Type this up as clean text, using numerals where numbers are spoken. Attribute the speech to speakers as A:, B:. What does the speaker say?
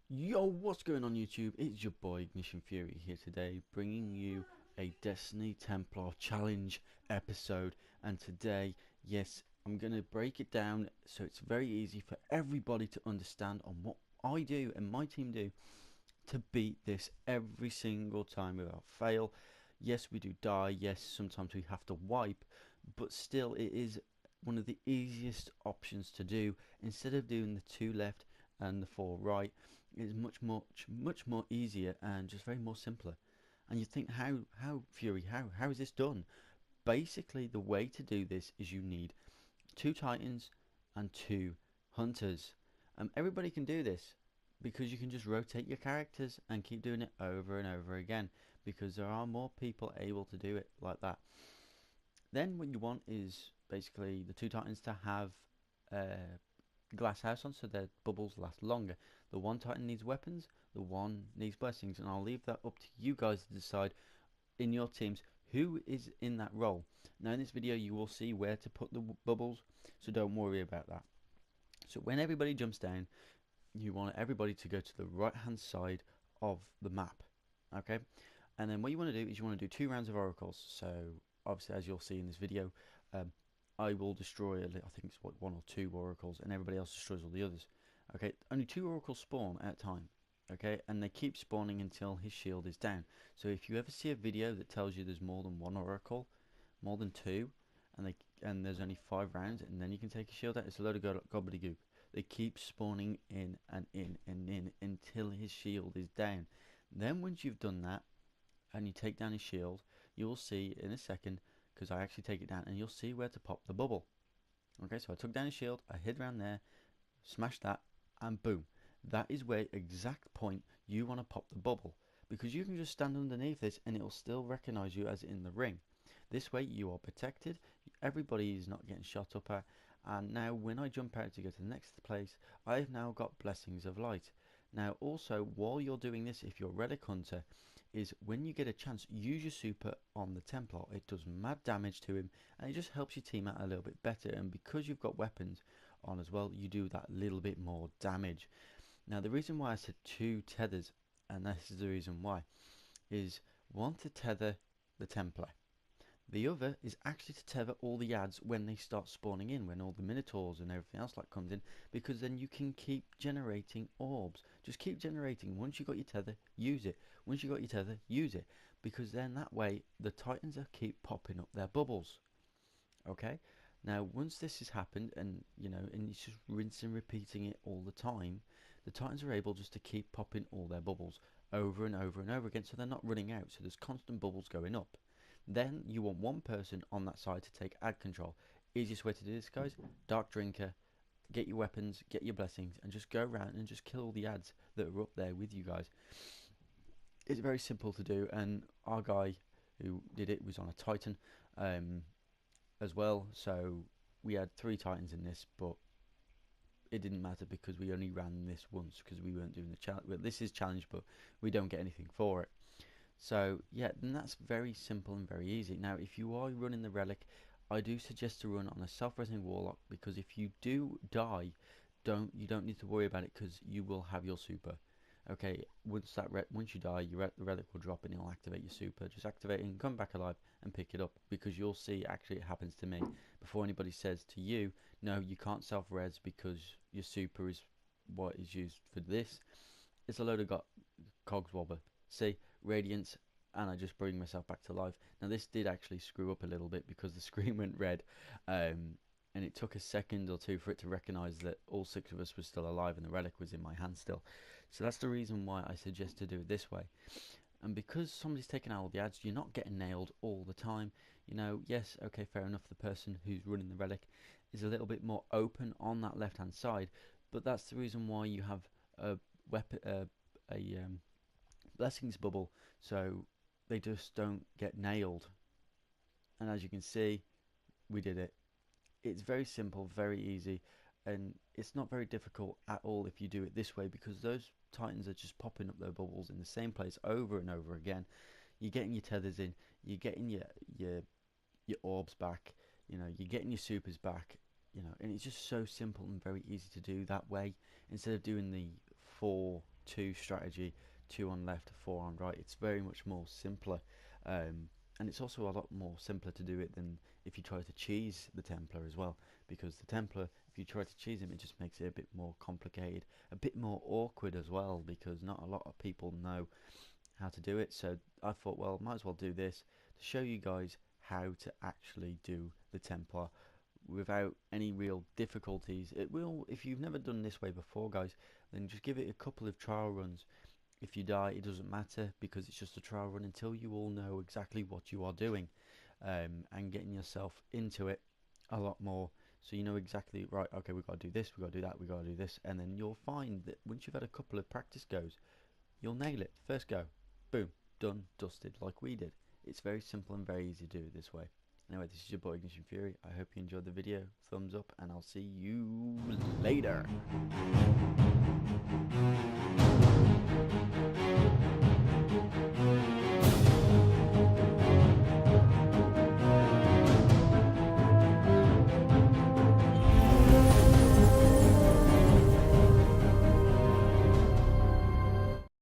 A: Yo, what's going on YouTube? It's your boy Ignition Fury here today, bringing you a Destiny Templar challenge episode. And today, yes, I'm going to break it down so it's very easy for everybody to understand on what I do and my team do to beat this every single time without fail. Yes, we do die. Yes, sometimes we have to wipe, but still it is one of the easiest options to do. Instead of doing the 2 left and the 4 right, it's much more easier and just very more simpler. And you think, how Fury, how is this done? Basically, the way to do this is you need 2 Titans and 2 Hunters. Everybody can do this because you can just rotate your characters and keep doing it over and over again, because there are more people able to do it like that. Then what you want is basically the 2 Titans to have glass house on, so their bubbles last longer. The 1 Titan needs weapons, the 1 needs blessings, and I'll leave that up to you guys to decide in your teams who is in that role. Now in this video you will see where to put the bubbles, so don't worry about that. So when everybody jumps down, you want everybody to go to the right hand side of the map, okay? And then what you want to do is you want to do 2 rounds of oracles. So obviously, as you'll see in this video, I will destroy, I think it's what, 1 or 2 oracles, and everybody else destroys all the others. Okay, only 2 oracles spawn at a time. Okay, and they keep spawning until his shield is down. So if you ever see a video that tells you there's more than 1 oracle, more than 2, and there's only 5 rounds, and then you can take a shield out, it's a load of gobbledygook. They keep spawning in and in and in until his shield is down. Then once you've done that, and you take down his shield, you'll see in a second, because I actually take it down, and you'll see where to pop the bubble. Okay, so I took down his shield, I hid around there, smashed that, and boom. That is where exact point you want to pop the bubble, because you can just stand underneath this and it will still recognize you as in the ring. This way you are protected, everybody is not getting shot up at, and now when I jump out to go to the next place, I've now got Blessings of Light. Now also, while you're doing this, if you're Relic Hunter, is when you get a chance, use your super on the Templar. It does mad damage to him, and it just helps your team out a little bit better. And because you've got weapons on as well, you do that little bit more damage. Now the reason why I said 2 tethers, and this is the reason why, is 1 to tether the Templar. The other is actually to tether all the ads when they start spawning in, when all the Minotaurs and everything else like comes in, because then you can keep generating orbs. Just keep generating. Once you got your tether, use it. Once you got your tether, use it, because then that way the Titans are keep popping up their bubbles. Okay. Now once this has happened, and and it's just rinsing, repeating it all the time, the Titans are able just to keep popping all their bubbles over and over and over again, so they're not running out. So there's constant bubbles going up. Then you want 1 person on that side to take ad control. Easiest way to do this, guys: Dark Drinker, get your weapons, get your blessings, and just go around and just kill all the ads that are up there with you guys. It's very simple to do, and our guy who did it was on a Titan as well. So we had 3 Titans in this, but it didn't matter because we only ran this once, because we weren't doing the challenge. Well, this is challenge, but we don't get anything for it. So yeah, then that's very simple and very easy. Now if you are running the relic, I do suggest to run on a self-resing warlock, because if you do die, you don't need to worry about it, because you will have your super. Okay, once you die, the relic will drop and it'll activate your super. Just activate it and come back alive and pick it up, because you'll see actually it happens to me before anybody says to you, no, you can't self-res because your super is what is used for this. It's a load of cogs wobber. See, radiance, and I just bring myself back to life. Now this did actually screw up a little bit, because the screen went red, and it took a second or 2 for it to recognize that all 6 of us were still alive and the relic was in my hand still. So that's the reason why I suggest to do it this way. And because somebody's taking out all the ads, you're not getting nailed all the time. Yes, okay, fair enough, the person who's running the relic is a little bit more open on that left hand side, but that's the reason why you have a weapon, blessings bubble, so they just don't get nailed. And as you can see, we did it. It's very simple, very easy, and it's not very difficult at all if you do it this way, because those Titans are just popping up their bubbles in the same place over and over again. You're getting your tethers in, you're getting your orbs back, you're getting your supers back, and it's just so simple and very easy to do that way, instead of doing the 4 2 strategy, 2 on left, 4 on right. It's very much more simpler, and it's also a lot more simpler to do it than if you try to cheese the Templar as well, because the Templar, if you try to cheese him, it just makes it a bit more complicated, a bit more awkward as well, because not a lot of people know how to do it. So I thought, well, might as well do this to show you guys how to actually do the Templar without any real difficulties. It will, if you've never done this way before, guys, then just give it a couple of trial runs. If you die, it doesn't matter, because it's just a trial run until you all know exactly what you are doing, and getting yourself into it a lot more, so you know exactly, right, okay, we've got to do this, we've got to do that, we've got to do this, and then you'll find that once you've had a couple of practice goes, you'll nail it. First go, boom, done, dusted, like we did. It's very simple and very easy to do it this way. Anyway, this is your boy Ignition Fury. I hope you enjoyed the video. Thumbs up, and I'll see you later.